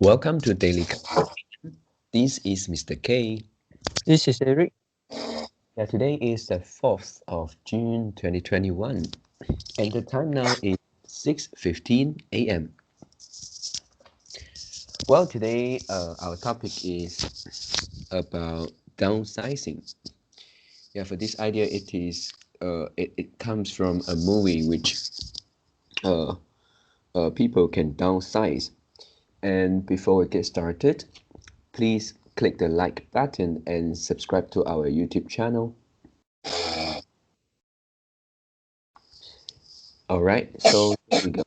Welcome to Daily Conversation. This is Mr. K. This is Eric. Yeah, today is the 4th of June 2021, and the time now is 6:15 a.m. Well, today our topic is about downsizing. Yeah, for this idea, it comes from a movie which uh, people can downsize. And before we get started, please click the like button and subscribe to our YouTube channel. All right, so here we go.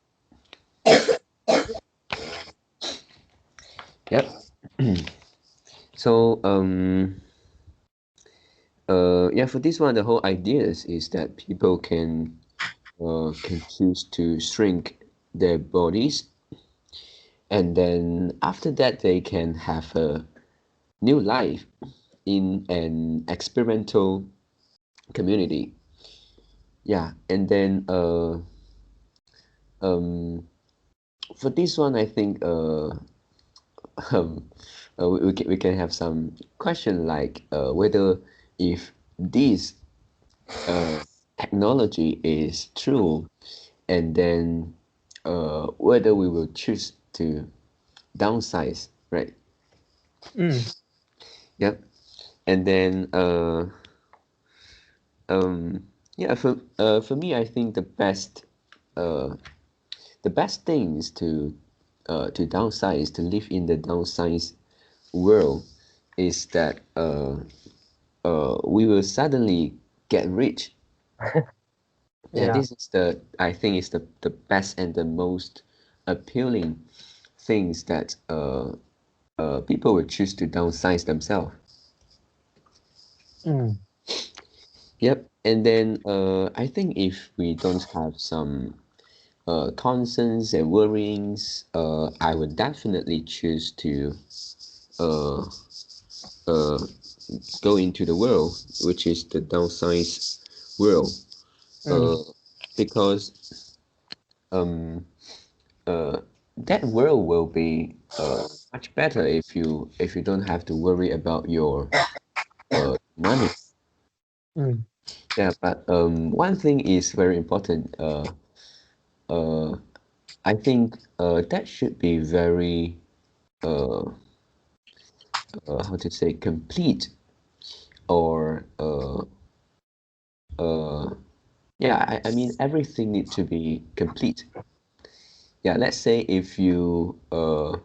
Yep. So yeah, for this one, the whole idea is that people can choose to shrink their bodies, and then after that they can have a new life in an experimental community. Yeah, and then um for this one, I think um, we can have some question like whether if this technology is true, and then whether we will choose to downsize, right? Mm, Yep. And then yeah, for me, I think uh the best thing is to downsize, to live in the downsize world, is that we will suddenly get rich. Yeah, yeah. this is I think is the best and the most appealing things that people will choose to downsize themselves. Mm, Yep. And then I think if we don't have some concerns and worryings, I would definitely choose to uh, uh, go into the world, which is the downsize world, uh, mm, because um, uh, that world will be much better if you don't have to worry about your money. mm, Yeah, but one thing is very important. Uh, I think that should be very uh, how to say, complete, or uh, yeah, I mean everything need to be complete. Yeah, let's say if you go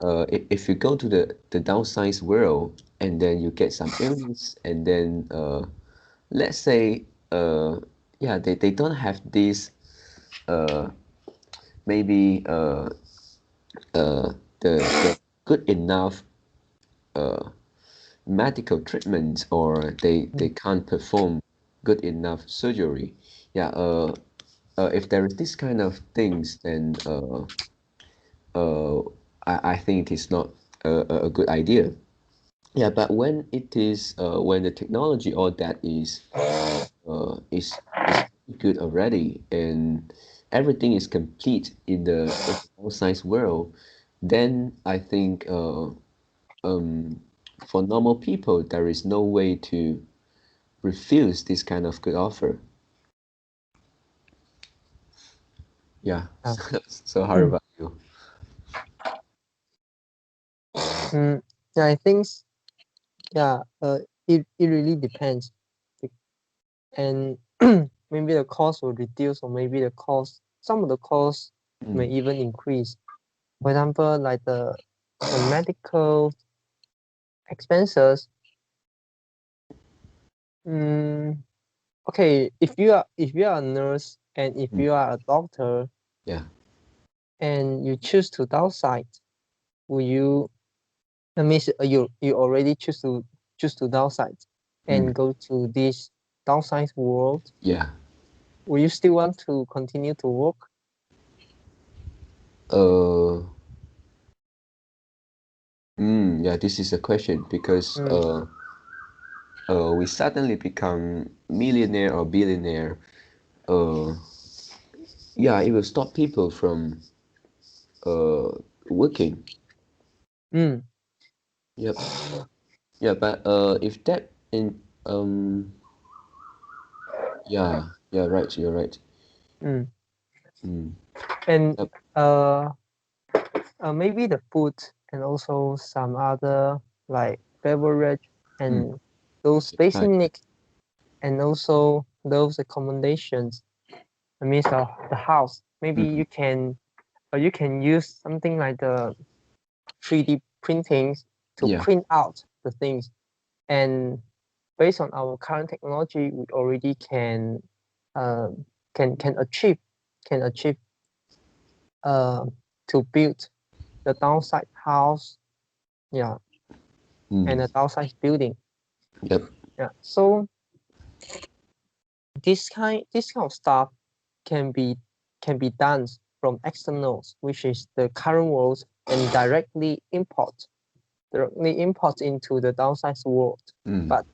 to the downsized world, and then you get some illness, and then let's say yeah, they don't have this uh, maybe the good enough uh, medical treatment, or they mm, can't perform good enough surgery. Yeah, if there is this kind of things, then uh, I think it is not a good idea. Yeah, but when it is when the technology, all that is good already, and everything is complete in the outside world, then I think um, for normal people there is no way to refuse this kind of good offer. Yeah. yeah. So how Mm, about you? mm, yeah, I think, yeah, it really depends. And maybe the cost will reduce, or maybe some of the costs may Mm, even increase. For example, like the medical expenses. Mm, okay, if you are a nurse, and if mm, you are a doctor, yeah. and you choose to downsize, will you? That means you already choose to downsize Mm, and go to this downsized world. yeah. Will you still want to continue to work? Uh, yeah, this is a question because Mm, we suddenly become millionaire or billionaire. Uh, yeah, it will stop people from working. Mm. Yep. Yeah, but if that in yeah, right, you're right. Mm. Mm. And Yep. maybe the food and also some other like beverage Mm. and those Supply. basic needs and also those accommodations. I mean, the house. Maybe Mm. you can use something like the 3D printing to Yeah. print out the things. And based on our current technology, we already um, can achieve uh, to build the downside house, yeah, and Mm. a downside building. Yep. Yeah. So this kind of stuff can be done from externals, which is the current world, and directly import into the downside world. Mm. But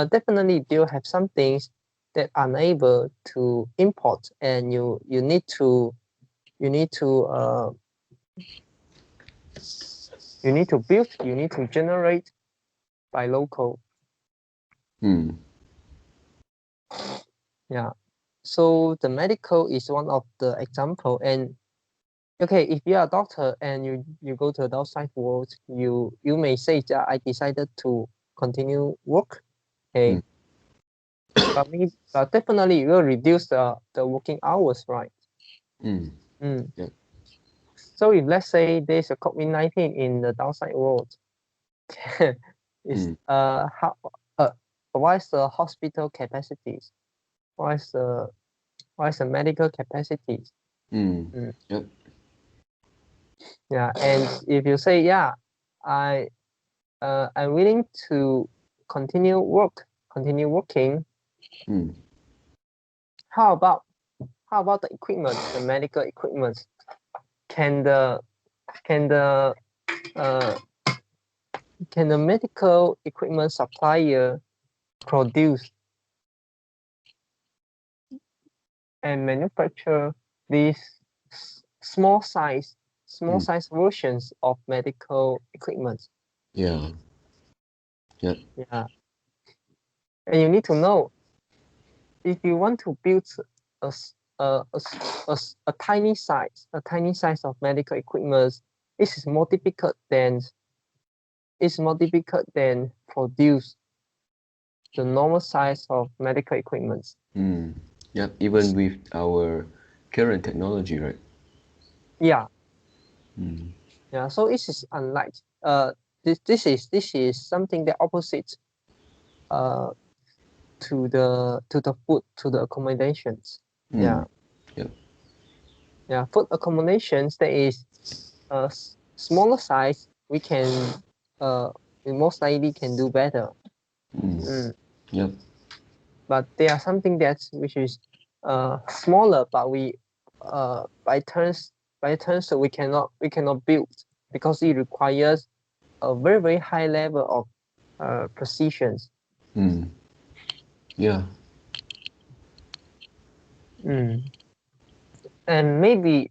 definitely they'll have some things that are unable to import, and you need to you need to you need to build, you need to generate by local. Mm. Yeah. So the medical is one of the example. And okay, if you are a doctor and you go to the outside world, you may say that I decided to continue work. Okay. Mm. But definitely it will reduce the working hours, right? Mm. Mm. Yep. So if let's say there's a COVID-19 in the downside world, is Mm. how uh what is the hospital capacities? What is the medical capacities? Mm. Mm. Yep. Yeah, and if you say, yeah, I I'm willing to continue working. Mm. How about the equipment, the medical equipment? Can the can the uh, can the medical equipment supplier produce and manufacture these small Mm. size versions of medical equipment? Yeah. Yep. Yeah, and you need to know, if you want to build a s- a s- a, s- a tiny size of medical equipment, it is more difficult than produce the normal size of medical equipment. Mm. Yep. Even with our current technology, right? Yeah, Mm. yeah. So it is unlike this is something that opposite uh to the food, to the accommodations. Yeah, Mm. Yep. yeah. Food accommodations that is smaller size, uh we most likely can do better. Mm. Mm. Yep. But there are something that which is smaller, but we by turns so we cannot build, because it requires a very very high level of precision. Mm. Yeah. Mm. And maybe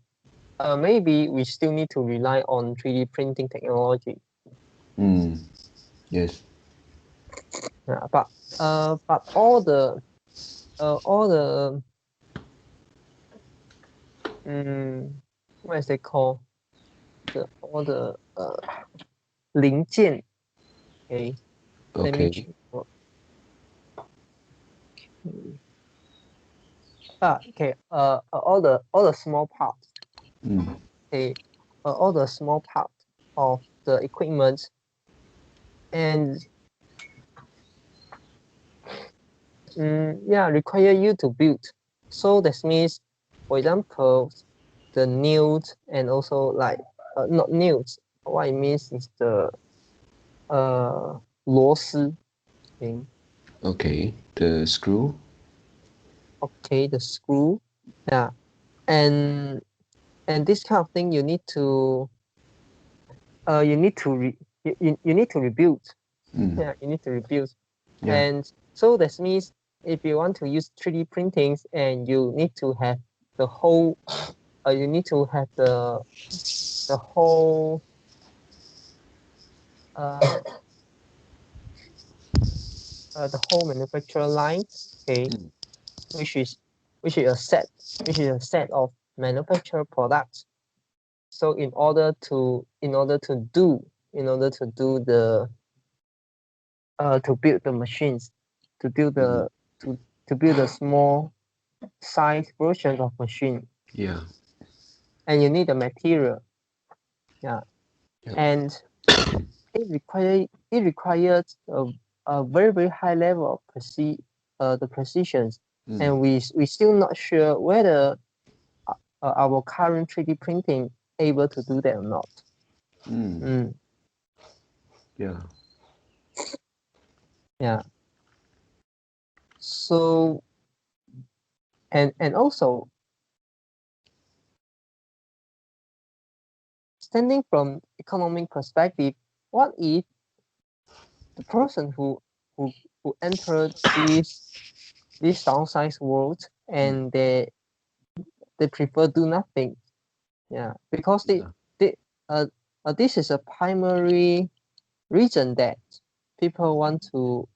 we still need to rely on 3D printing technology. Mm. Yes. Yeah, but all the what is it called, all the 零件. Okay, let me Okay. check. Okay. All the small parts. Mm. Okay. All the small part of the equipment, and yeah, require you to build. So that means, for example, the nails, and also like not nails. What it means is the 螺丝. Okay. Okay. The screw. Okay, the screw. Yeah, and this kind of thing you need to you need to rebuild. Mm. Yeah, you need to rebuild. Yeah. And so that means, if you want to use 3D printings, and you need to have the whole you need to have the whole the whole manufacturer line, okay, Mm. which is a set of manufacturer products. So in order to do the to build the machines, to build the to build a small size version of machine, Yeah. and you need the material, yeah, Yeah. and it requires a very very high level of the precisions, and we still not sure whether our current 3D printing able to do that or not. Yeah. Yeah. So and also standing from economic perspective, what if the person who entered this downsized world and they prefer do nothing, yeah, because they this is a primary reason that people want to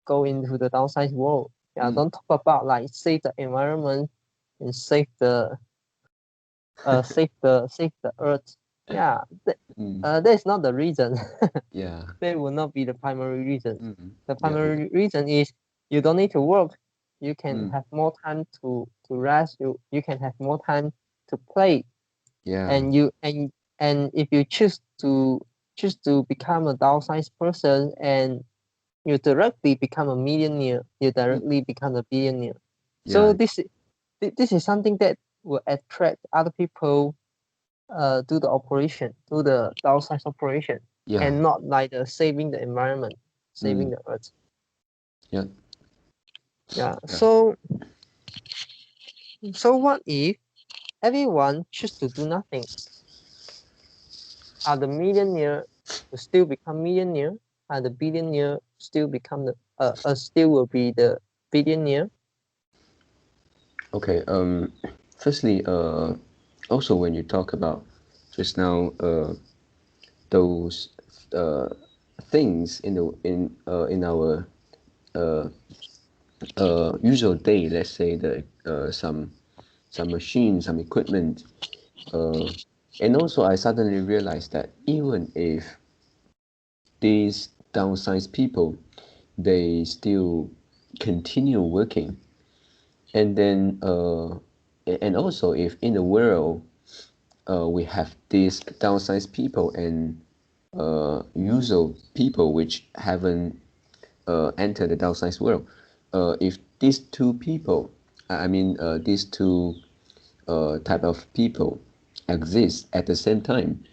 go into the downsized world. Yeah, don't talk about like save the environment and save the save the earth. Yeah, that is not the reason. Yeah. That will not be the primary reason. The Yeah. primary reason is you don't need to work. You can Mm. have more time to rest. You can have more time to play. Yeah. And if you choose to become a downsized person and you directly become a millionaire, you directly become a billionaire. So Yeah. this is something that will attract other people do the operation, do the downsize operation, Yeah. and not like the saving the environment, saving the earth. Yeah. Yeah. Yeah. So what if everyone choose to do nothing? Are the millionaire will still become millionaire? Are the billionaire still become the still will be the billionaire? Okay. Firstly, also when you talk about just now, those things in our usual day, let's say some machines, some equipment, and also I suddenly realized that even if these downsized people, they still continue working, and then and also if in the world we have these downsized people and usual people which haven't entered the downsized world, if these two people, I mean these two type of people exist at the same time,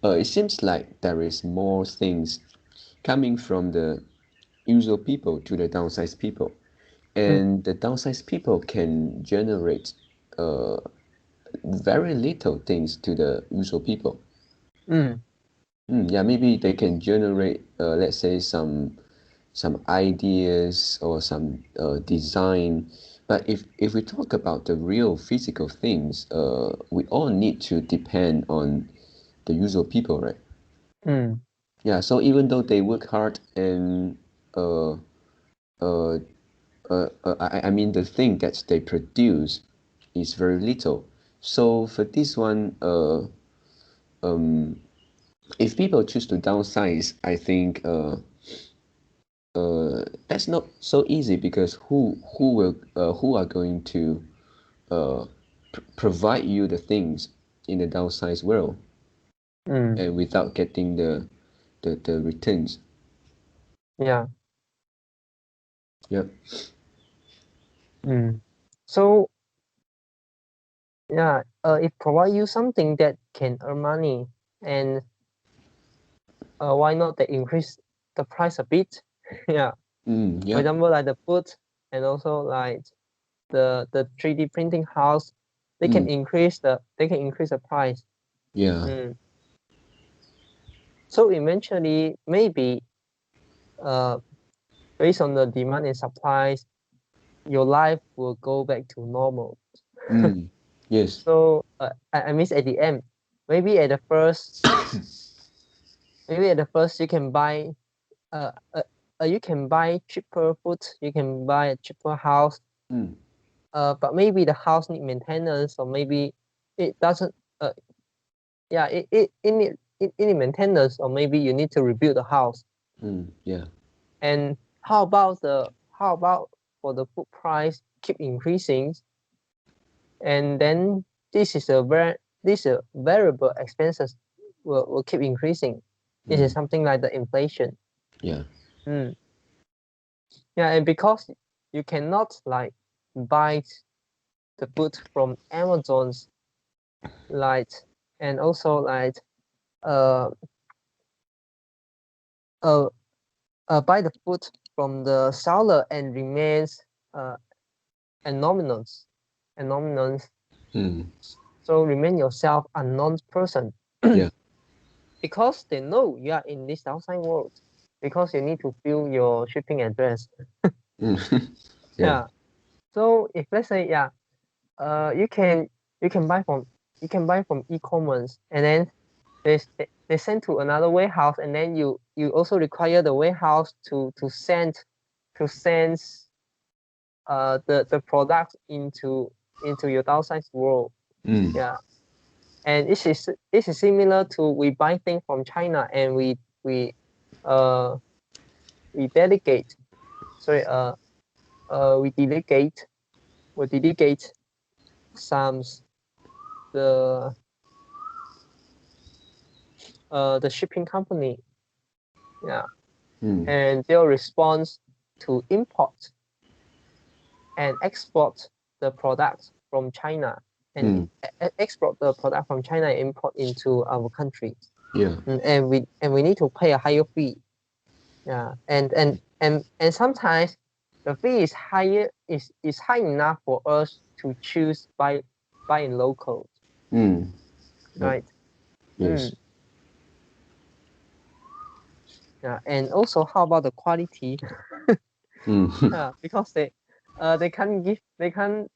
it seems like there is more things coming from the usual people to the downsized people, and the downsized people can generate very little things to the usual people. Yeah, maybe they can generate, let's say, some ideas or some design. But if we talk about the real physical things, we all need to depend on the usual people, right? Yeah. So even though they work hard and uh, uh, I mean the thing that they produce is very little. So for this one, if people choose to downsize, I think that's not so easy because who are going to provide you the things in the downsized world and without getting the returns. Yeah. Yep. So yeah, it provide you something that can earn money, and why not they increase the price a bit? Yeah. For Yep. example, like the food, and also like the 3D printing house, they can increase the price. Yeah. So eventually, maybe based on the demand and supplies, your life will go back to normal. Yes. So I miss at the end. Maybe at the first, you can buy you can buy cheaper food. You can buy a cheaper house. Mm. But maybe the house need maintenance, or maybe it doesn't. Yeah, it need maintenance, or maybe you need to rebuild the house. Yeah. And how about for the food price keep increasing, and then this variable expenses will keep increasing. This is something like the inflation. Yeah. Mm. Yeah, and because you cannot like buy the food from Amazon's, like, and also like uh uh buy the food from the seller and remains uh anonymous anonymous Mm. so remain yourself a non-person. Yeah. Because they know you are in this outside world, because you need to fill your shipping address. Mm. Yeah. Yeah. So if let's say, yeah, you can buy from e-commerce, and then they send to another warehouse, and then you also require the warehouse to send the product into your downside world. Mm. Yeah. And this is similar to we buy things from China, and we uh we delegate sorry we delegate some the the shipping company. Yeah. Mm. And they'll respond to import and export the product from China, and Mm. export the product from China and import into our country. Yeah. And we need to pay a higher fee. Yeah. And sometimes the fee is high enough for us to choose buy in local, Mm. Yep. right? Yes. Yeah. And also, how about the quality? Mm. Yeah, because they can't give they can't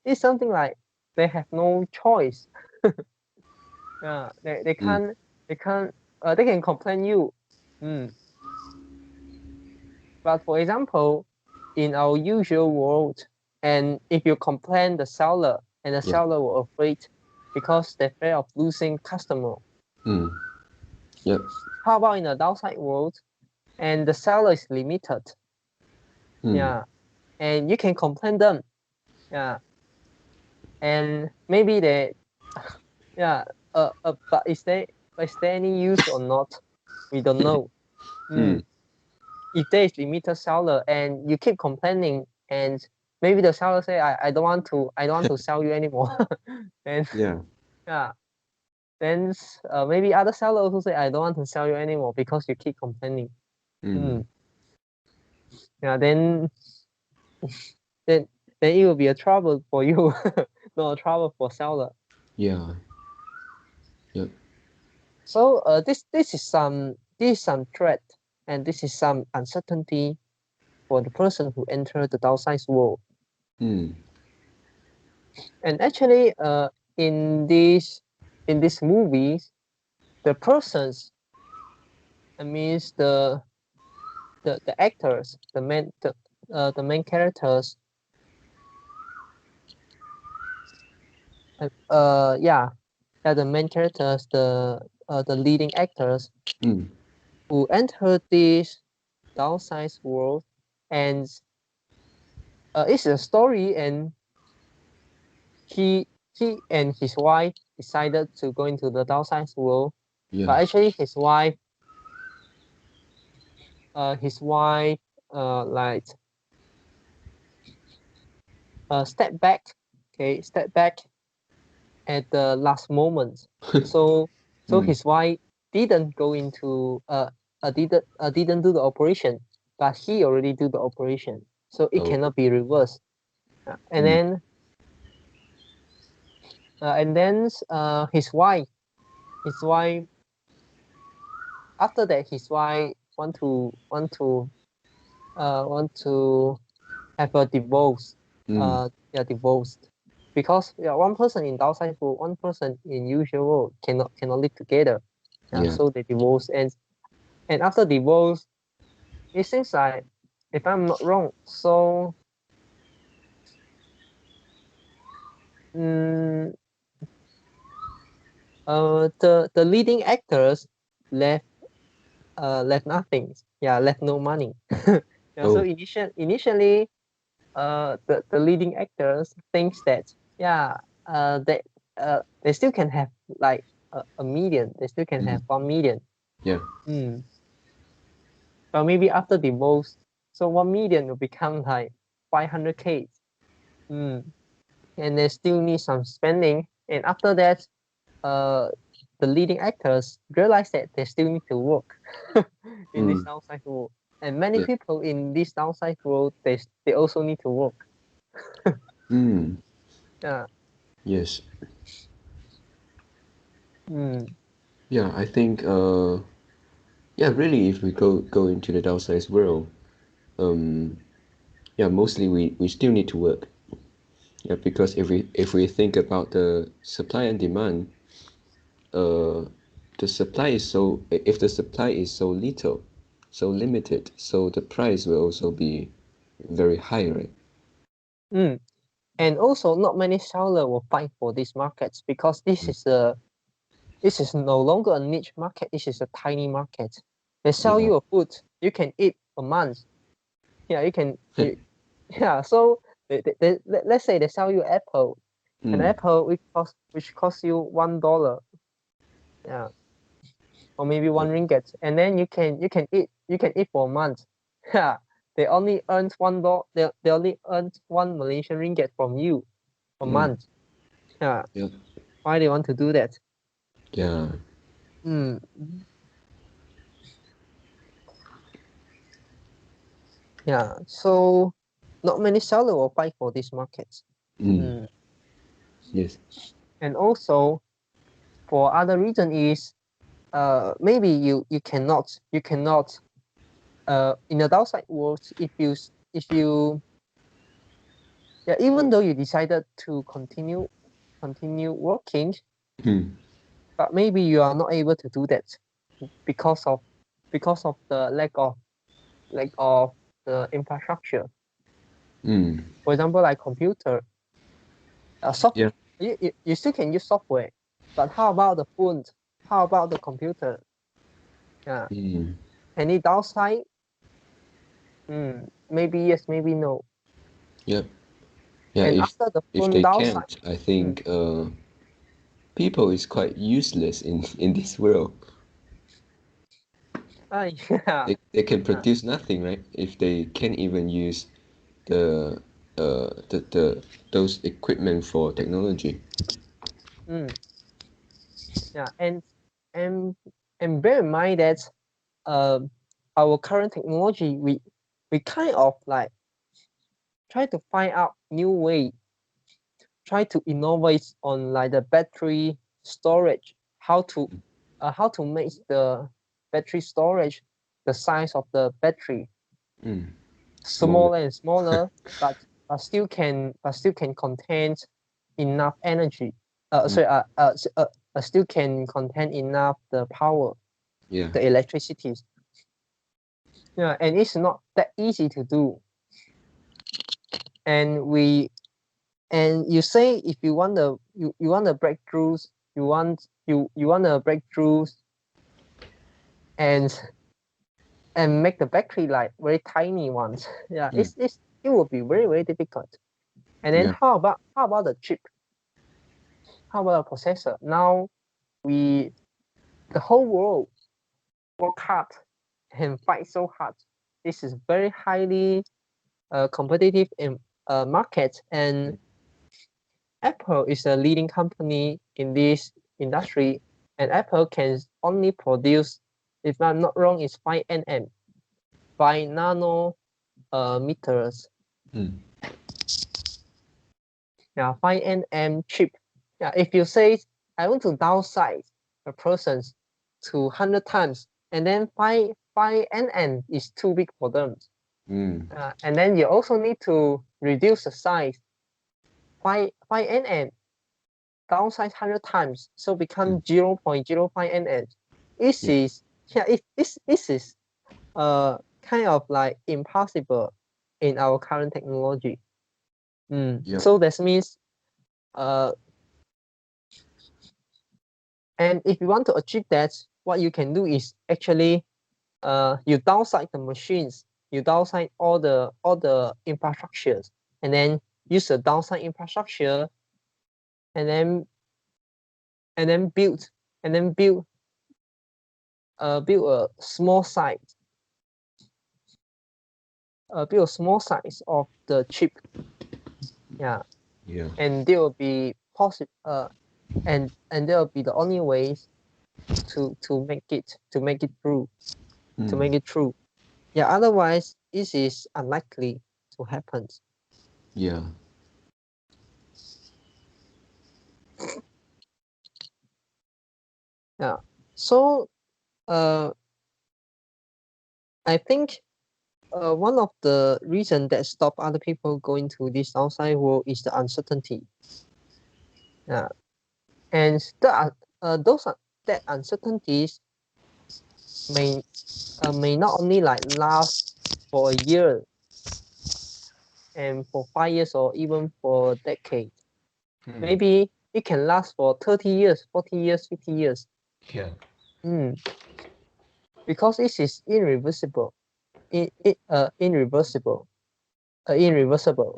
it's something like they have no choice. Yeah, they Mm. can't they can't they can complain you. Mm. But for example, in our usual world, and if you complain the seller, and the Yeah. seller will afraid, because they're afraid of losing customer. Mm. Yep. How about in the downside world, and the seller is limited? Mm. Yeah, and you can complain them. Yeah, and maybe they yeah but is there any use or not? We don't know. Mm. If there is limited seller and you keep complaining, and maybe the seller say, I don't want to sell you anymore. And Yeah. yeah, then maybe other seller also say, I don't want to sell you anymore because you keep complaining. Mm. Yeah, then then it will be a trouble for you. Not a trouble for seller. Yeah. Yep. So this is some threat, and this is some uncertainty for the person who enter the downsized world. Mm. And actually, in these movies, the persons, I mean the actors, the main characters, yeah, the main characters, the leading actors Mm. who enter this downsized world, and it's a story, and he and his wife decided to go into the downsized world. Yeah. But actually his wife like step back at the last moment. So Mm. his wife didn't go into didn't do the operation, but he already do the operation, so it Oh. cannot be reversed. And Mm. then his wife after that, his wife want to have a divorce. Mm. Yeah, divorced. because one person in downsized world, one person in usual world cannot live together. Yeah. So they divorce, and after divorce, it seems like, if I'm not wrong, so the leading actors left nothing. Left no money. So Oh. initially, the leading actors thinks that they still can have like a million. They still can have 1 million. Yeah. But maybe after divorce, so 1 million will become like 500K. And they still need some spending. And after that, the leading actors realize that they still need to work in this downside world. And many Yeah. people in this downside world, they also need to work. Yeah. Yes. Mm. Yeah, I think yeah, really, if we go into the downsized world, yeah, mostly we still need to work. Yeah, because if we think about the supply and demand, the supply is so if the supply is so little, so limited, so the price will also be very high, right? Mm. And also, not many sellers will fight for these markets, because this is no longer a niche market. This is a tiny market. They sell Yeah. you a food you can eat a month. You can. So let's say they sell you apple, an apple which costs you $1. Yeah, or maybe Yeah. 1 ringgit, and then you can eat for a month. Yeah, they only earned $1. They only earned 1 Malaysian ringgit from you a month. Yeah, Yeah. why they want to do that? Yeah. Mm. Yeah, so not many sellers will fight for these markets. Yes. And also, for other reason is, maybe you cannot in the downside world, if you even though you decided to continue working, but maybe you are not able to do that because of the lack of the infrastructure. For example, like computer, Yeah. you still can use software, but how about the phone? How about the computer? Yeah. Any downside? Maybe yes, maybe no. Yep. Yeah, And if after the if phone they downside, can't, I think people is quite useless in this world. yeah, They can produce nothing, right? If they can't even use the the those equipment for technology. mm, yeah, and and bear in mind that um our current technology, we kind of like try to find out new way, try to innovate on like the battery storage, how to make the battery storage, the size of the battery Smaller. smaller and smaller, but still can contain enough energy. Still can contain enough the power, Yeah. the electricity. Yeah, and it's not that easy to do. And you say, if you want you want the breakthroughs, you want the breakthroughs, and make the battery like very tiny ones. Yeah, it will be very, very difficult. And then Yeah. how about the chip? How about the processor? Now the whole world work hard and fight so hard. This is very highly competitive in market, and Apple is a leading company in this industry, and Apple can only produce, if I'm not wrong, is 5 nm, 5 nano meters. Yeah, 5 nm chip. Yeah, if you say I want to downsize a person to 100 times, and then 5 nm is too big for them. And then you also need to reduce the size 5 nm, downsize 100 times, so become 0.05 nm. This is this is kind of like impossible in our current technology. So that means and if you want to achieve that, what you can do is actually you downsize the machines, you downsize all the infrastructures, and then use the downsize infrastructure, and then build a small size, build a small size of the chip. And there will be possible and there will be the only ways to make it true. Otherwise this is unlikely to happen. So I think one of the reasons that stop other people going to this outside world is the uncertainty. And that uncertainties may not only like last for a year and for 5 years or even for a decade. Maybe it can last for 30 years, 40 years, 50 years. Because it is irreversible. Irreversible.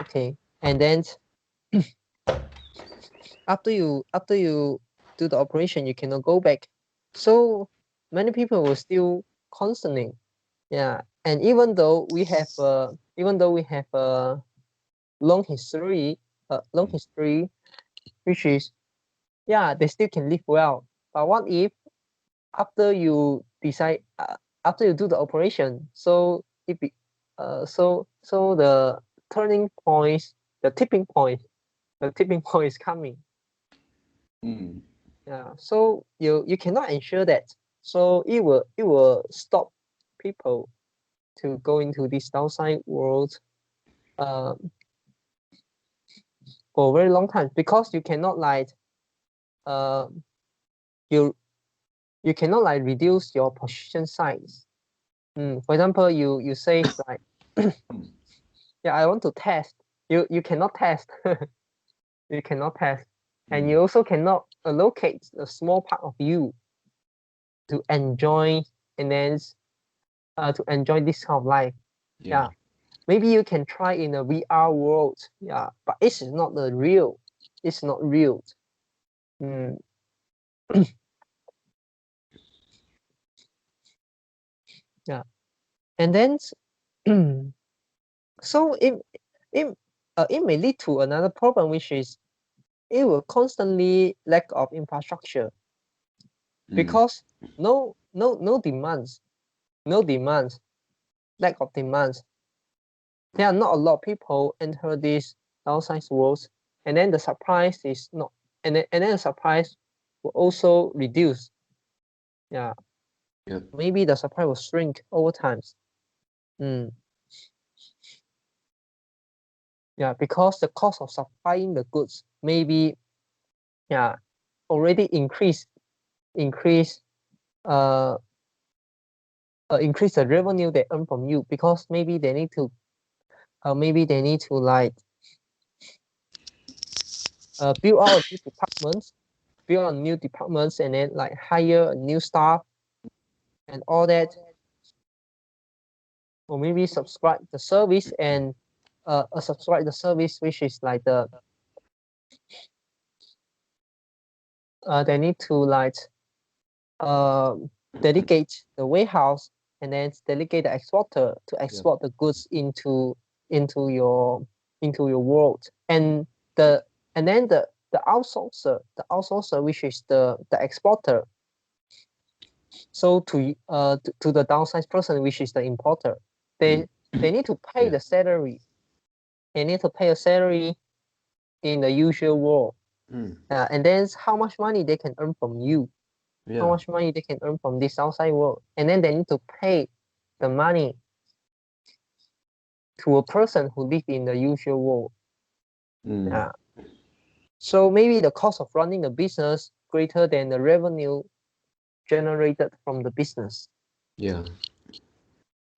Okay. And then after you do the operation, you cannot go back. So many people will still constantly. And even though we have a long history, which is they still can live well. But what if after you decide after you do the operation, so it be so the turning point, the tipping point is coming. So you cannot ensure that. So it will stop people to go into this downside world for a very long time, because you cannot like you cannot like reduce your position size. For example, you say like I want to test. You cannot test. You cannot test. And you also cannot allocate a small part of you to enjoy, and then to enjoy this kind of life. Maybe you can try in a VR world, but it's not the real. It's not real. And then so it may lead to another problem, which is it will constantly lack of infrastructure, because no demands, lack of demands. There are not a lot of people enter these downsized worlds, and then the supplies is not, and then the supplies will also reduce. Maybe the supply will shrink over time. Because the cost of supplying the goods maybe already increase the revenue they earn from you, because maybe they need to like build out new departments, and then like hire new staff and all that, or maybe subscribe the service, and subscribe the service, which is like the they need to like delegate the warehouse, and then delegate the exporter to export the goods into your world, and then the outsourcer, which is the exporter, so to the downside person, which is the importer, they need to pay the salary. They need to pay a salary in the usual world, and then how much money they can earn from you, how much money they can earn from this outside world, and then they need to pay the money to a person who live in the usual world. So maybe the cost of running the business greater than the revenue generated from the business. Yeah.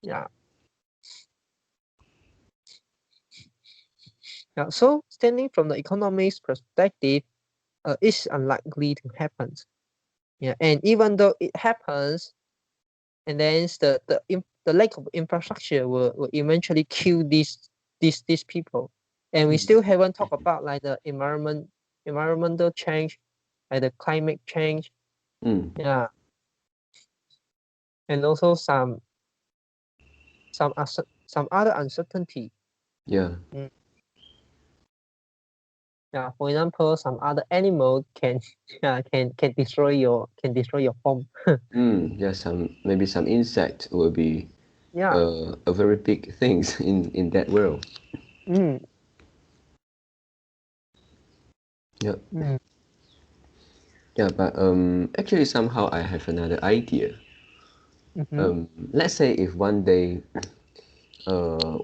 Yeah. Yeah. So standing from the economist's perspective, it's unlikely to happen. Yeah. And even though it happens, and then the lack of infrastructure will eventually kill these people. And we still haven't talked about like the environmental change, like the climate change. Yeah. And also some other uncertainty. Yeah. Yeah, for example, some other animal can can destroy your home. Yeah, maybe some insect will be Yeah. a very big things in that world. Mm. Yeah. Mm. Yeah, but actually somehow I have another idea. Mm-hmm. Let's say if one day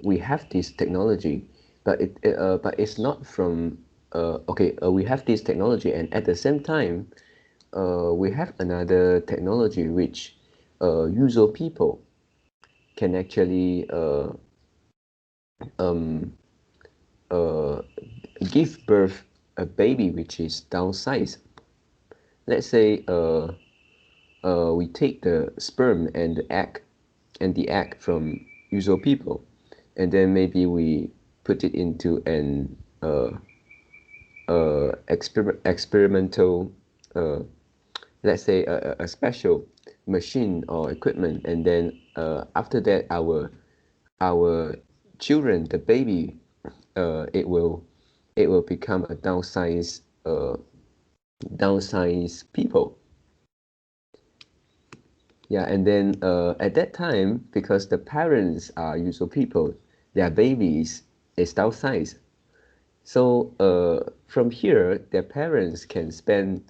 we have this technology, but but it's not from okay, we have this technology, and at the same time we have another technology which usual people can actually uh, give birth a baby which is downsized. Let's say we take the sperm and the egg from usual people, and then maybe we put it into an experimental, let's say a special machine or equipment, and then after that our children, the baby, it will become a downsized people. Yeah, and then at that time, because the parents are usual people, their babies is downsized. So from here, their parents can spend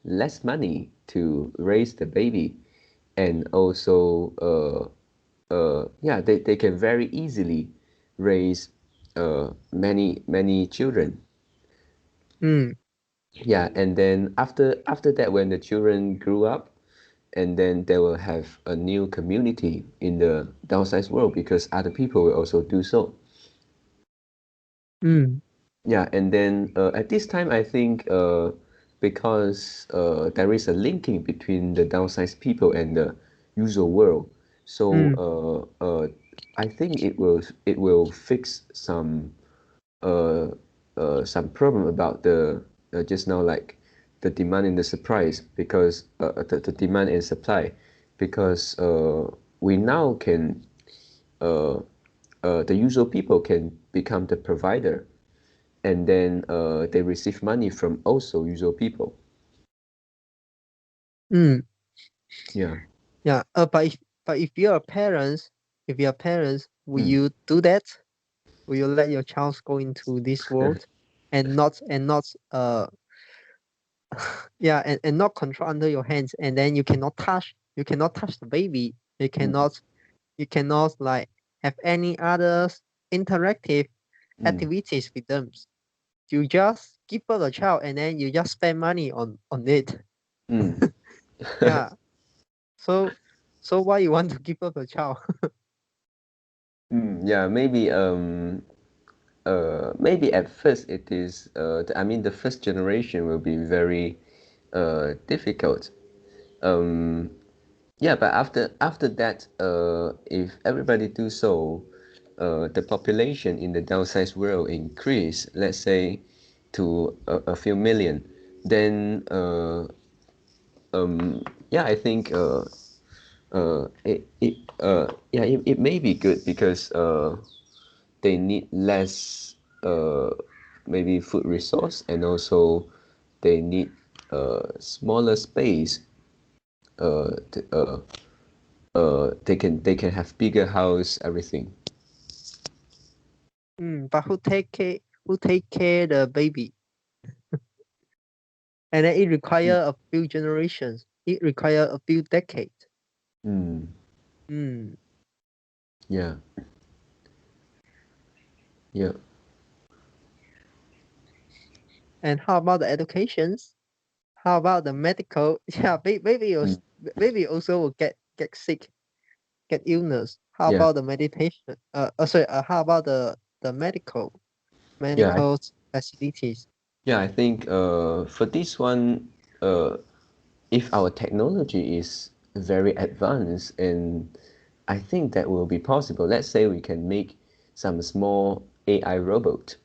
less money to raise the baby, and also yeah, they can very easily raise many children. Mm. Yeah, and then after that, when the children grew up, and then they will have a new community in the downsized world because other people will also do so. Mm. Yeah, and then at this time, I think because there is a linking between the downsized people and the usual world, so Mm. I think it will fix some problem about the just now, like the demand and the supplies, because the demand and supply, because we now can the usual people can become the provider, and then they receive money from also usual people. Mm. Yeah. Yeah. But if you're a parents, will Mm. you do that? Will you let your child go into this world and not yeah, and not control under your hands, and then you cannot touch the baby. Mm. You cannot like have any other interactive Mm. activities with them. You just give birth a child and then you just spend money on it. Mm. Yeah. So why you want to give birth a child? Yeah, maybe at first it is I mean the first generation will be very difficult. um yeah, but after that, if everybody do so, the population in the downsized world increase, let's say to a few million, then yeah, I think yeah, it may be good because they need less maybe food resource, and also they need smaller space. To, they can have bigger house, everything. But who take care the baby? And then it Mm. require a few generations. It require a few decades. Mm. Mm. Yeah. Yeah. And how about the educations? How about the medical? Yeah, Mm. baby also will get sick, get illness. How Yeah, about the meditation? Sorry. How about the yeah, medical facilities? yeah. I think for this one, if our technology is very advanced, and I think that will be possible. Let's say we can make some small AI robot.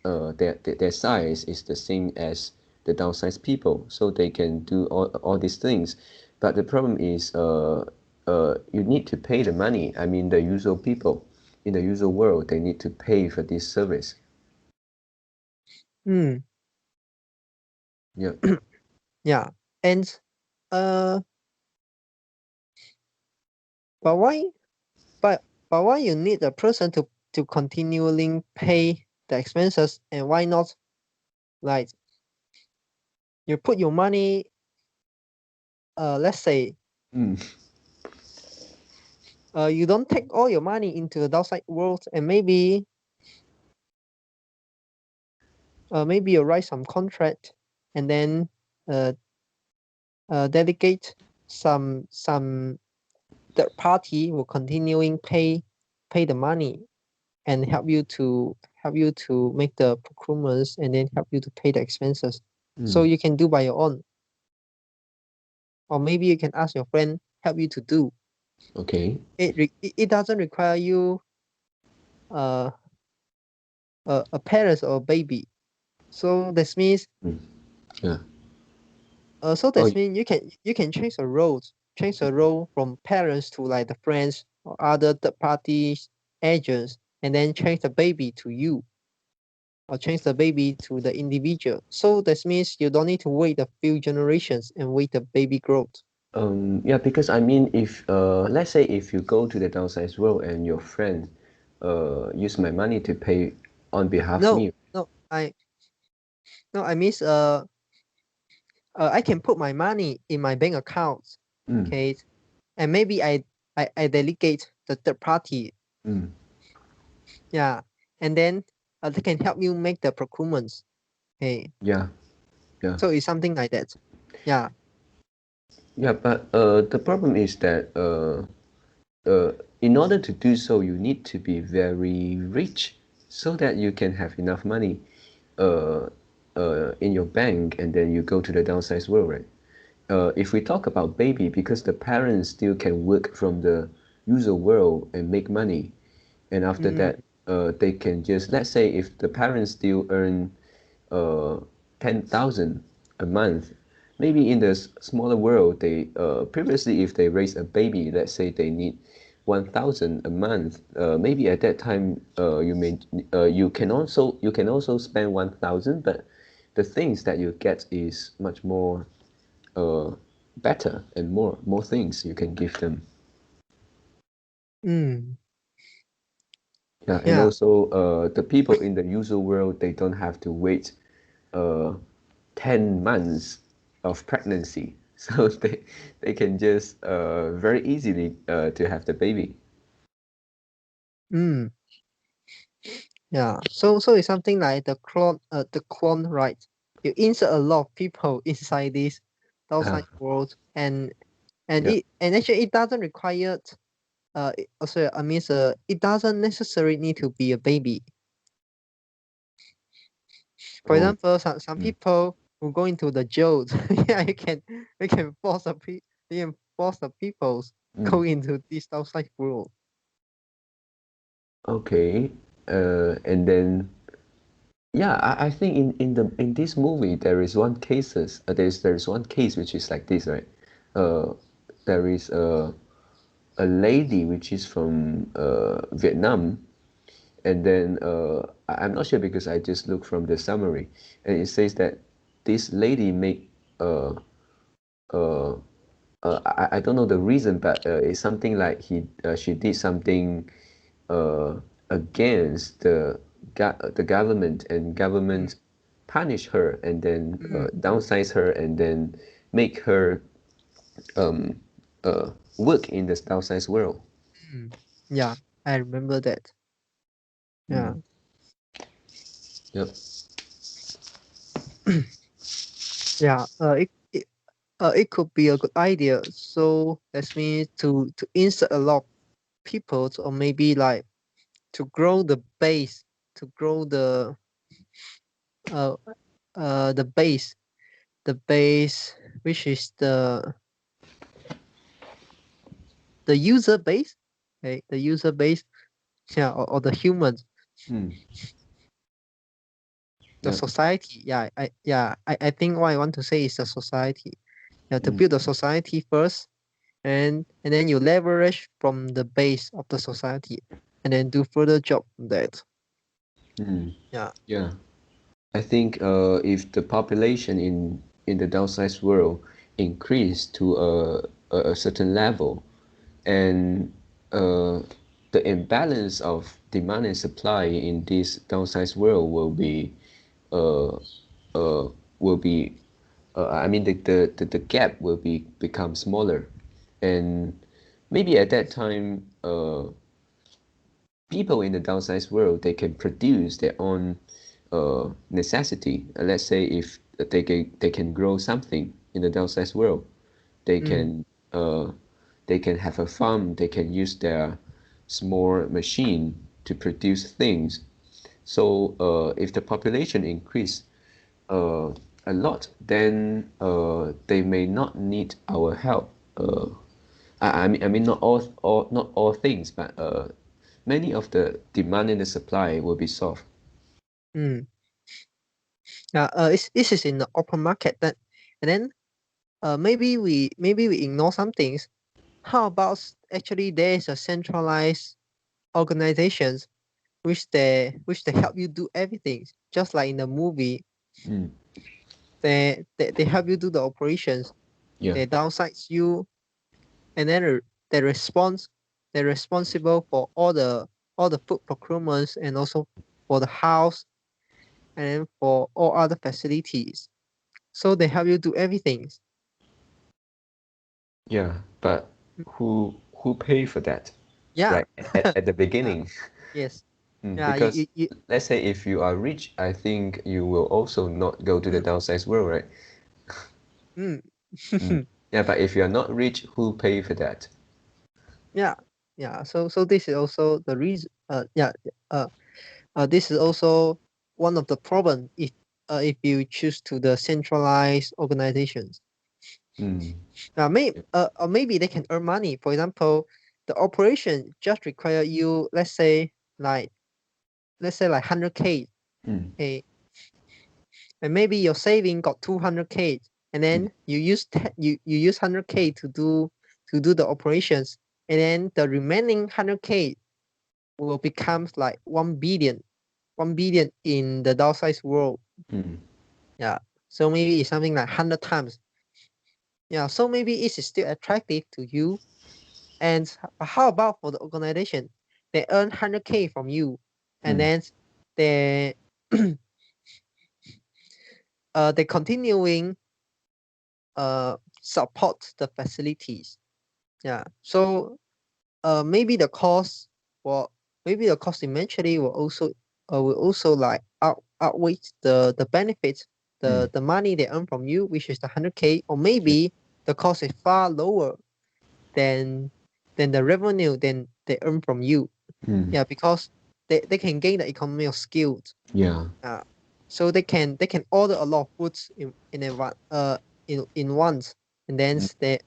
Their size is the same as the downsized people, so they can do all these things. But the problem is, you need to pay the money. I mean, the usual people in the usual world, they need to pay for this service. Hmm. Yeah. Yeah. And uh, but why? But why you need a person to continually pay the expenses, and why not like you put your money? Let's say Mm. you don't take all your money into the outside world, and maybe you write some contract, and then uh, delegate some third party will continuing pay the money and help you to make the procurements and then help you to pay the expenses. So Mm. you can do by your own, or maybe you can ask your friend help you to do. Okay. It doesn't require you uh a parent or a baby. So this means Mm. Yeah. so Oh, this means you can change the role from parents to like the friends or other third parties agents, and then change the baby to you or change the baby to the individual. So this means you don't need to wait a few generations and wait the baby growth. yeah, because I mean, if let's say if you go to the downsized world and your friend use my money to pay on behalf of No, me. no, I miss I can put my money in my bank account, Mm. okay, and maybe I delegate the third party, Mm. yeah, and then they can help you make the procurements, okay. Yeah. Yeah. So it's something like that, yeah. Yeah, but the problem is that in order to do so, you need to be very rich so that you can have enough money uh, in your bank, and then you go to the downsized world, right? If we talk about baby, because the parents still can work from the user world and make money, and after Mm, that, they can just, let's say if the parents still earn uh, 10,000 a month. Maybe in the smaller world, they previously if they raise a baby, let's say they need 1,000 a month. Maybe at that time, you can also spend 1,000, but the things that you get is much more uh, better, and more things you can give them. mm, Yeah, and yeah. also the people in the usual world, they don't have to wait uh, 10 months of pregnancy. So they can just very easily to have the baby. Mm, yeah. So it's something like the clone, right? You insert a lot of people inside this Ah, outside world, and yeah. actually it doesn't require sorry, I mean it doesn't necessarily need to be a baby. For Oh, example, some mm, people who go into the jail, yeah, you can force you can force the people mm. go into this outside world. Okay. And then yeah, I think in this movie there is one cases there's one case which is like this, right? Uh, there is a lady which is from Vietnam, and then I'm not sure because I just looked from the summary, and it says that this lady make uh, uh, I don't know the reason, but it's something like she did something uh, against the government, and Mm, government punish her, and then mm, downsize her, and then make her um, work in the downsized world. mm. Yeah, I remember that. Yeah. Mm. Yep. Yeah, it could be a good idea. So that's mean to insert a lot of people, or maybe like to grow the base, to grow uh the base, the base, which is the user base, okay, the user base, yeah, or the humans, Mm. the Yeah. society. I think what I want to say is the society. Yeah, to Mm. build a society first, and then you leverage from the base of the society, and then do further job from that. Mm. Yeah. Yeah. I think if the population in the downsized world increase to a certain level, and uh, the imbalance of demand and supply in this downsized world uh, uh, will be I mean the gap will become smaller, and maybe at that time people in the downsized world, they can produce their own necessity. Let's say if they can grow something in the downsized world, they Mm, can uh, they can have a farm. They can use their small machine to produce things. So if the population increase uh, a lot, then they may not need our help. I mean, not all things, but many of the demand and the supply will be solved. mm. Yeah. This is in the open market then, and then maybe we ignore some things. How about actually there is a centralized organizations which they help you do everything, just like in the movie. Mm. They help you do the operations. Yeah. They downsize you, and then they response they're responsible for all the food procurements, and also for the house, and then for all other facilities. So they help you do everything. Yeah. But who pay for that? Yeah. Right at the Yeah. beginning. Yes. Yeah. Because let's say if you are rich, I think you will also not go to the downsized world, right? mm. Yeah, but if you are not rich, who pay for that? Yeah. Yeah. So this is also the reason. Yeah. Uh. This is also one of the problem if you choose to the centralized organizations. Mm. Or maybe they can earn money. For example, the operation just require you, let's say like 100K, Mm. okay, and maybe your saving got 200K, and Mm. then you use 100K to do the operations, and then the remaining 100K will become like 1 billion in the downsized world. Mm. Yeah. So maybe it's something like 100 times. Yeah. So maybe it is still attractive to you. And how about for the organization? They earn 100K from you, and Mm. then they they continuing support the facilities. Yeah. So maybe the cost, well, maybe the cost eventually will also like outweigh the benefits, Mm. the money they earn from you, which is the 100K, or maybe the cost is far lower than than the revenue than they earn from you. Mm. Yeah, because they can gain the economy of skills. Yeah. Uh, so they can order a lot of foods in once, and then Mm.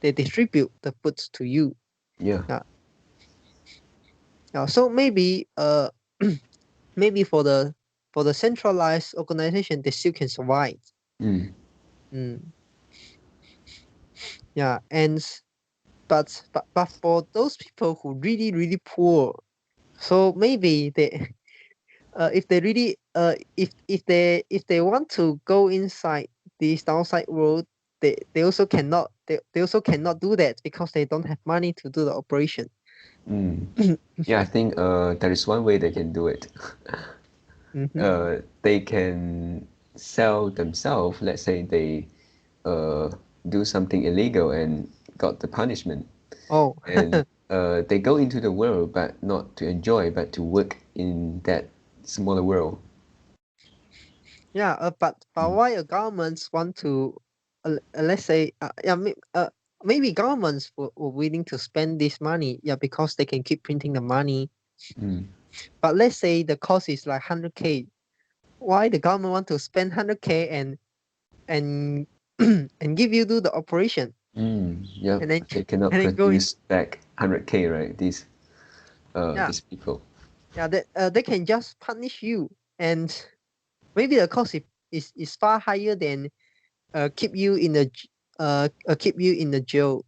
they distribute the foods to you. Yeah. Yeah. Yeah. So maybe for the centralized organization, they still can survive. Mm. Mm, yeah. But for those people who really poor, so maybe they if they really if they want to go inside this downside world, they also cannot do that because they don't have money to do the operation. Mm. Yeah, I think there is one way they can do it. Mm-hmm. They can sell themselves. Let's say they uh, do something illegal and got the punishment, Oh. and they go into the world, but not to enjoy, but to work in that smaller world. Yeah, but why a governments want to, let's say, maybe governments were willing to spend this money, yeah, because they can keep printing the money. Mm. But let's say the cost is like 100K. Why the government want to spend 100K and and give you do the operation Yep. and then They cannot and then go in? produce back 100K, right? Yeah, These people. yeah. They can just punish you, and maybe the cost is far higher than keep you in the keep you in the jail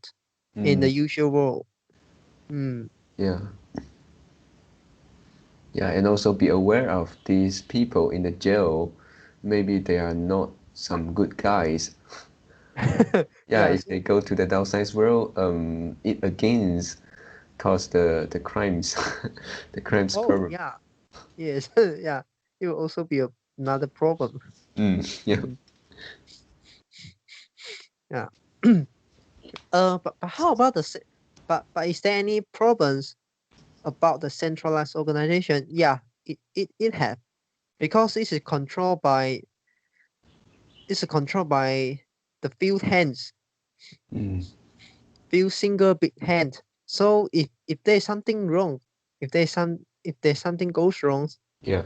in the Mm. usual world. Mm. Yeah. Yeah, and also be aware of these people in the jail. Maybe they are not some good guys. Yeah, Yeah. if they go to the downsized world, it against cause the crimes, the crimes Oh problem. yeah. Yes. Yeah. It will also be another problem. Yeah. Mm. Yeah. But how about but is there any problems about the centralized organization? Yeah, it have, because it's controlled by the few hands, Mm. few single big hands. So if there's something wrong, if there's something goes wrong, Yeah.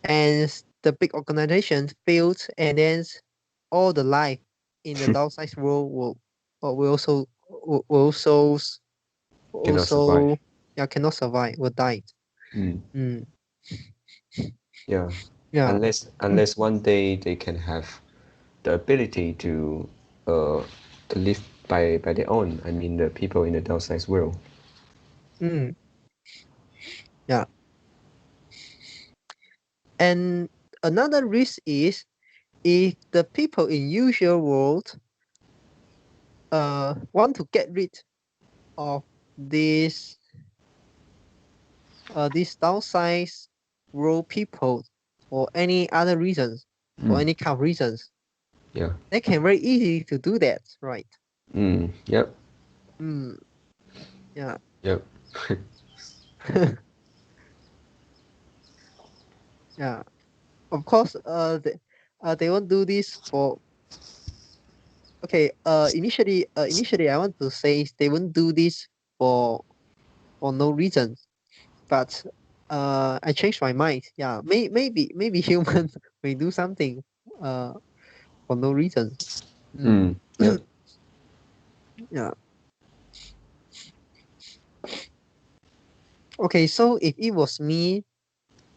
and the big organization fails, and then all the life in the downsized world will also will Cannot survive. also yeah, cannot survive, will die. Mm. Mm, Yeah. yeah. Unless one day they can have the ability uh to live by their own. I mean the people in the downsized world. Mm, yeah. And another risk is if the people in usual world want to get rid of this these downsized world people for any other reasons, for Mm. any kind of reasons, Yeah. they can very easy to do that, right? Yep. Mm, yeah. Yep. Yeah. Of course, they won't do this for. Okay. Initially, I want to say they won't do this for no reason. But I changed my mind. Yeah. Maybe humans may do something uh for no reason. Mm. Yep. Yeah. Okay. So if it was me,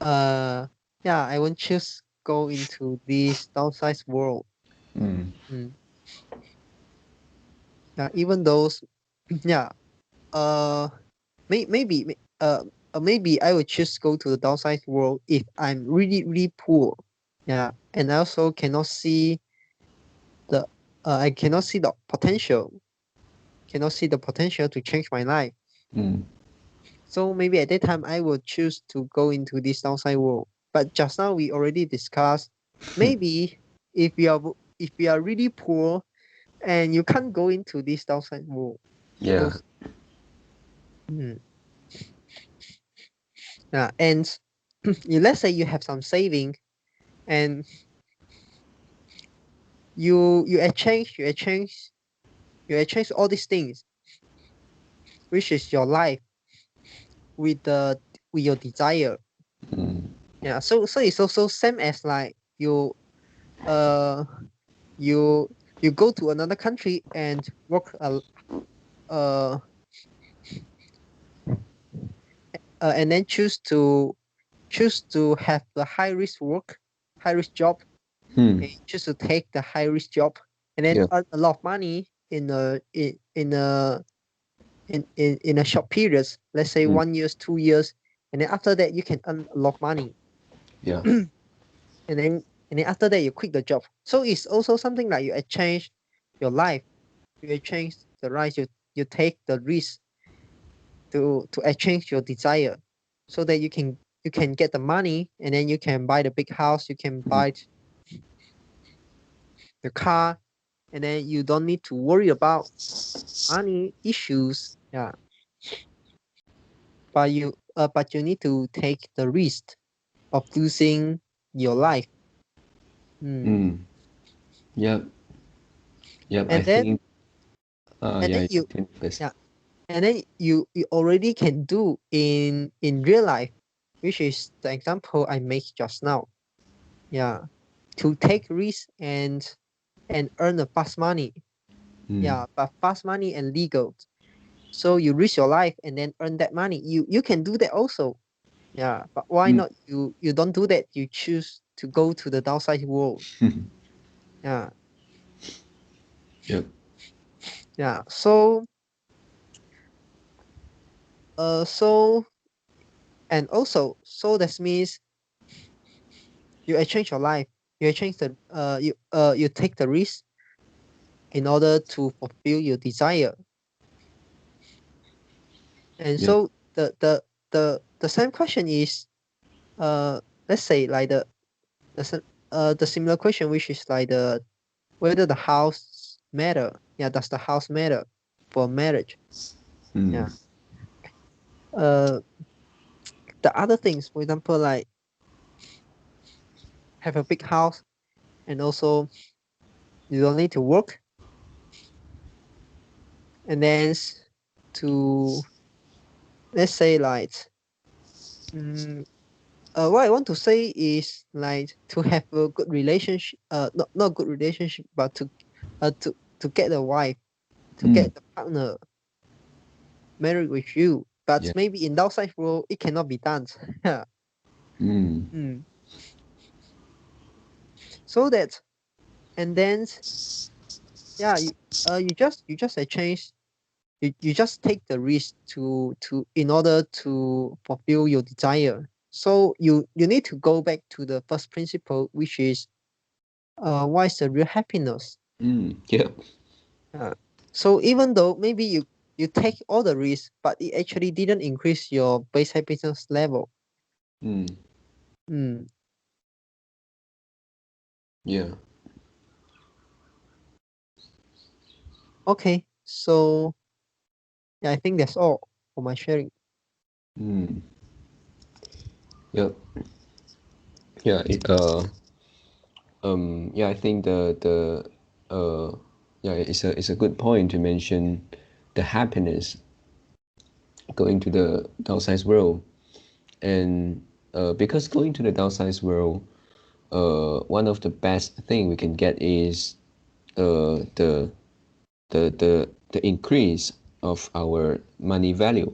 uh, yeah, I won't just go into this downsized world. Mm. Mm. Yeah. Even those. Yeah. Uh. Maybe maybe I would just go to the downside world if I'm really really poor. Yeah, and I also the I cannot see the potential to change my life. Mm. So maybe at that time I will choose to go into this downside world. But just now we already discussed, maybe if you are really poor and you can't go into this downside world. So Yeah. mm, yeah, and let's say you have some saving and you exchange all these things, which is your life, with the with your desire. Mm. Yeah, so it's also same as like uh you you go to another country and work uh and then choose to have the high risk job, Mm. and choose to take the high risk job, and then Yeah. earn a lot of money in a short periods, let's say Mm. 1 years, 2 years, and then after that you can earn a lot of money, Yeah. and then after that you quit the job. So it's also something like you exchange your life, you exchange the rights, you take the risk to exchange your desire, so that you can get the money, and then you can buy the big house, you can Mm. buy the car, and then you don't need to worry about money issues. Yeah, but you need to take the risk of losing your life. Yep. Yep. I And then think. and Yeah. then You you can first. yeah and then you already can do in real life, which is the example I make just now. Yeah, to take risk and earn the fast money. Yeah, but fast money and legal. So you risk your life and then earn that money. You can do that also. Yeah, but why Mm. not you don't do that? You choose to go to the downside world. Yeah, Yep. yeah. So so and also so that means you exchange your life. You exchange the you take the risk in order to fulfill your desire. And Yep. so the same question is uh let's say like the similar question, which is like the whether the house matter. Yeah, does the house matter for marriage? Mm. Yeah. Uh, the other things, for example, like have a big house and also you don't need to work, and then to let's say like mm, what I want to say is like to have a good relationship, not good relationship, but to get a wife, to Mm. get the partner married with you. But Yeah. maybe in outside world it cannot be done. Yeah. Mm. Mm. So that and then yeah you just exchange you just take the risk to in order to fulfill your desire. So you need to go back to the first principle, which is what is the real happiness. Mm. Yep. uh, so even though maybe you take all the risks, but it actually didn't increase your base happiness level. Mm. mm. Yeah. Okay, so yeah, I think that's all for my sharing. Mm. Yep. Yeah. Yeah. I think yeah, it's a good point to mention the happiness going to the downsized world, and because going to the downsized world, one of the best thing we can get is the the increase of our money value.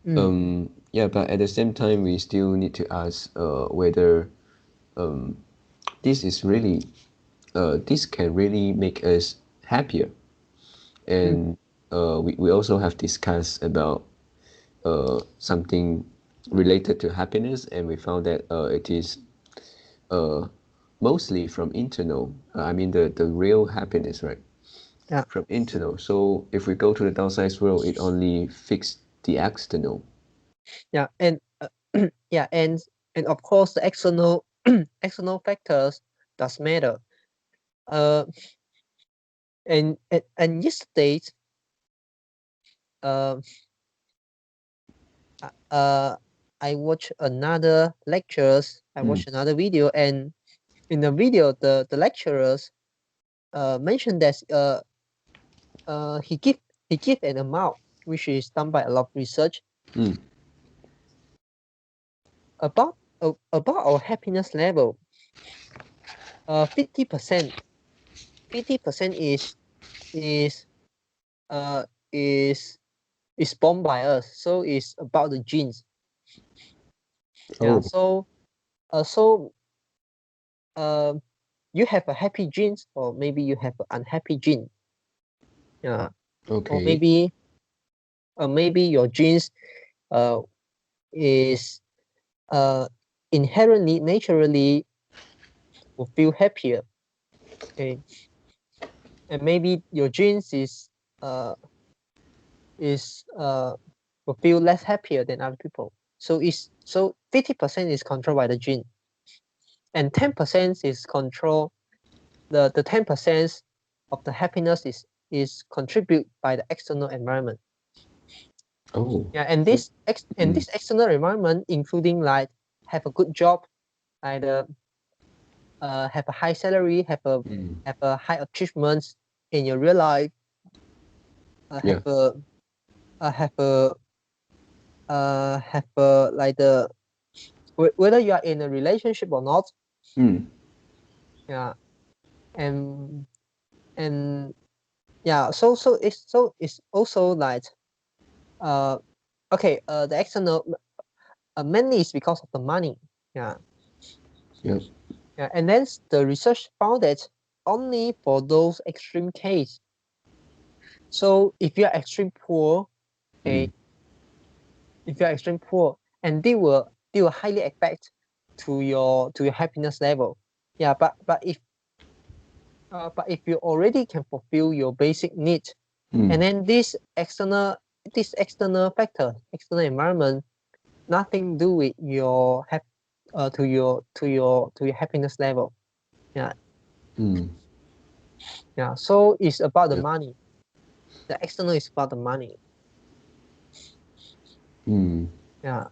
mm. Yeah, but at the same time, we still need to ask whether this is really this can really make us happier. Mm. And we also have discussed about something related to happiness, and we found that it is uh, mostly from internal. I mean the real happiness, right? Yeah, From internal. So if we go to the downside world, it only fix the external. yeah, and yeah, and of course the external external factors does matter. uh and yesterday uh, uh I watched another lectures. I Mm. watched another video, and in the video the lecturers mentioned that he give an amount which is done by a lot of research Mm. about about our happiness level. 50%, 50% is uh is is born by us, so it's about the genes. Yeah, Oh, so uh, you have a happy genes, or maybe you have an unhappy gene. Yeah, or okay. maybe your genes uh is uh inherently naturally will feel happier. Okay, and maybe your genes uh will feel less happier than other people. So 50% is controlled by the gene, and 10% is controlled. The 10% of the happiness is contributed by the external environment. Oh. Yeah, and and Mm. this external environment, including like have a good job, like have a high salary, have Mm. a high achievements in your real life, Yeah. have a like the whether you are in a relationship or not. Mm. Yeah, and and yeah, so it's also like okay, the external mainly is because of the money. Yeah. Yeah. Yeah, and then the research found that only for those extreme case. So if you are extreme poor, okay, Mm. if you are extreme poor, and they will highly affect to your happiness level. Yeah, but if you already can fulfill your basic needs, and Mm. then this external factor, external environment, nothing do with your to your happiness level. Yeah, Mm. yeah. So it's about the Yeah. money. The external is about the money. Mm. Yeah.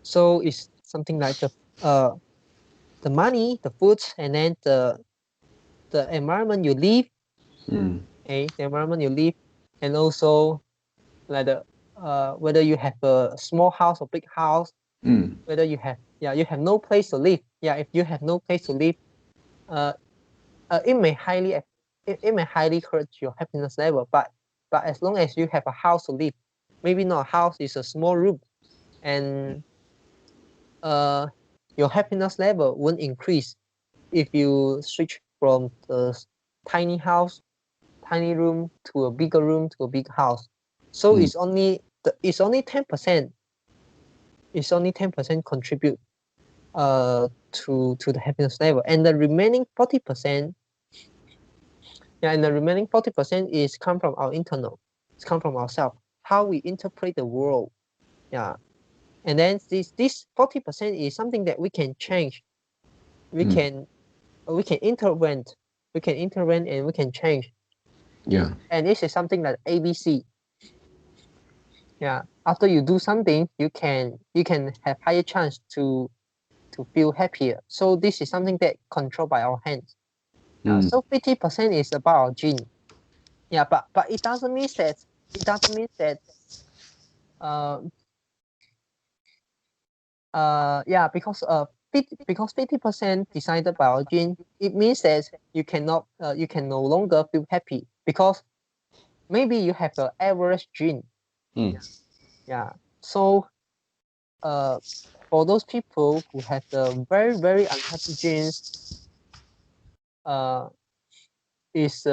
So it's something like the money, the food, and then the environment you live, Mm. okay, the environment you live, and also like the whether you have a small house or big house, Mm. whether you have no place to live. Yeah, if you have no place to live, uh, it may it may highly hurt your happiness level. But as long as you have a house to live, maybe not a house, is a small room, and uh your happiness level won't increase if you switch from the tiny house, tiny room to a bigger room to a big house. So Mm. it's only 10%. It's only 10% contribute to the happiness level, and the remaining 40%, yeah, and the remaining 40% is come from our internal. It's come from ourselves, how we interpret the world. Yeah, and then this 40% is something that we can change. We Mm. can we can intervene. We can intervene and we can change. Yeah. And this is something like ABC. Yeah. After you do something, you can have higher chance to feel happier. So this is something that controlled by our hands. Yeah. Mm. So 50% is about our gene. Yeah, but it doesn't mean that uh yeah, because 50% decided by our gene, it means that you can no longer feel happy because maybe you have an average gene. Mm. Yeah. So uh for those people who have the very unhappy genes, uh is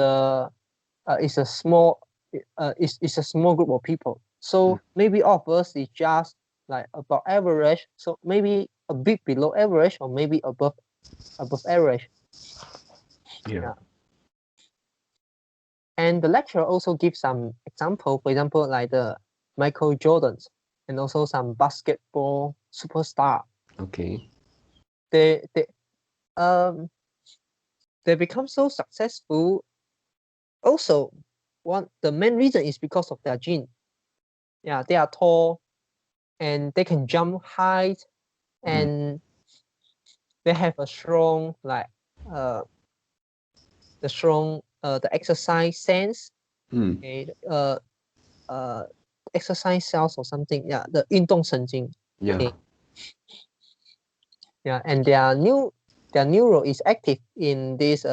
is a small is a small group of people. Mm. So maybe all of us is just like about average. So maybe a bit below average or maybe above average. Yeah. Yeah. And the lecturer also gives some example, for example, like the Michael Jordans and also some basketball superstar. Okay. They um they become so successful. Also, the main reason is because of their gene. Yeah, they are tall and they can jump high, Mm. and they have a strong like uh the exercise sense. Mm. Okay, uh exercise cells or something. Yeah, the 运动神经. Yeah. Okay, yeah, and their neural is active in this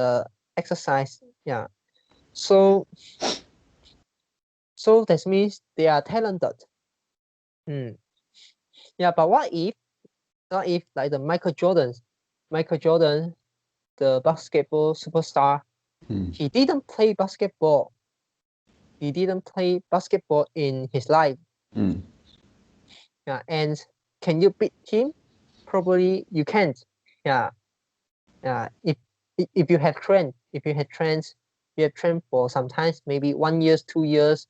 exercise. Yeah, so that means they are talented. Mm. Yeah, but what if like the Michael Jordan, the basketball superstar, Mm. he didn't play basketball. He didn't play basketball in his life. Mm. Yeah, and can you beat him? Probably you can't. Yeah, yeah. If you have trained, you have trained for sometimes maybe 1 year, 2 years,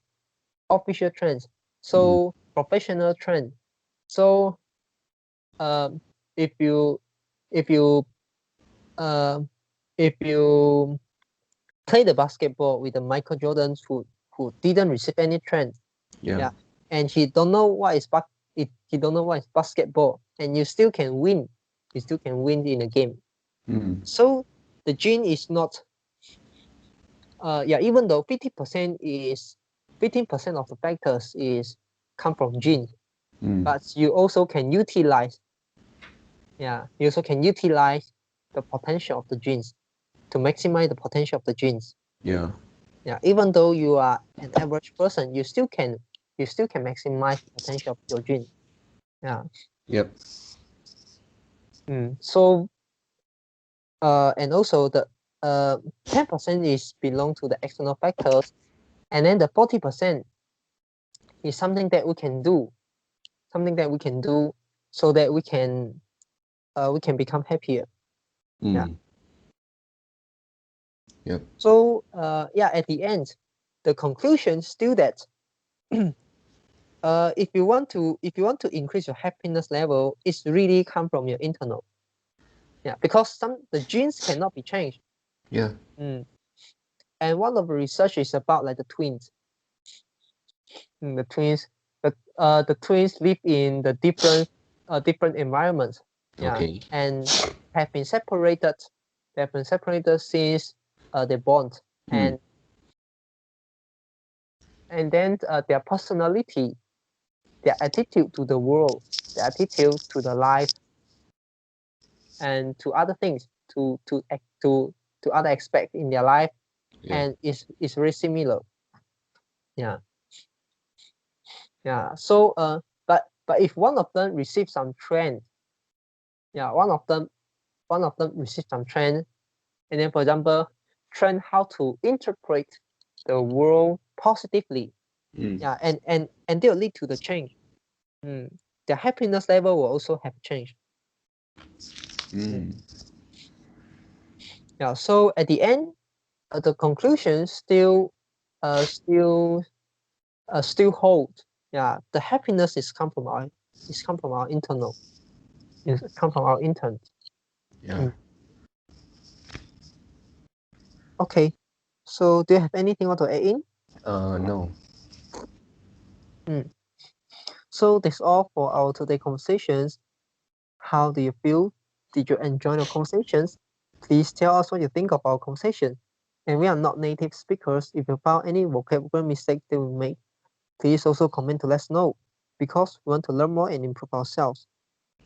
official trains. Mm. So professional train. So um, if you if you um if you play the basketball with the Michael Jordan who didn't receive any training, Yeah. yeah, and he don't know what is he don't know what is basketball, and you still can win. you still can win in a game. So the gene is not even though 50% is 15% of the factors is come from genes, but you also can utilize the potential of the genes to maximize the potential of the genes. Even though you are an average person, you still can maximize the potential of your gene. So and also the 10% is belong to the external factors, and then the 40% is something that we can do so that we can become happier. So at the end, the conclusion still that if you want to increase your happiness level, it's really come from your internal. Because the genes cannot be changed. And one of the research is about like the twins. The twins live in the different environments. And have been separated. They have been separated since they're born. And then their personality, their attitude to the world, their attitude to the life, and to other things, to other aspects in their life, and is very similar. So but if one of them receives some trend, one of them receives some trend, and then, for example, trend how to interpret the world positively, and they will lead to the change. The happiness level will also have changed. So at the end, the conclusion still hold. The happiness is come from our internal. It's come from our intent. Okay. So do you have anything you want to add in? No. So that's all for our today conversations. How do you feel? Did you enjoy the conversations? Please tell us what you think of our conversation. And we are not native speakers. If you found any vocabulary mistake that we made, please also comment to let us know, because we want to learn more and improve ourselves.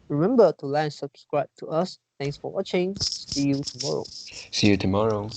Remember to like and subscribe to us. Thanks for watching. See you tomorrow.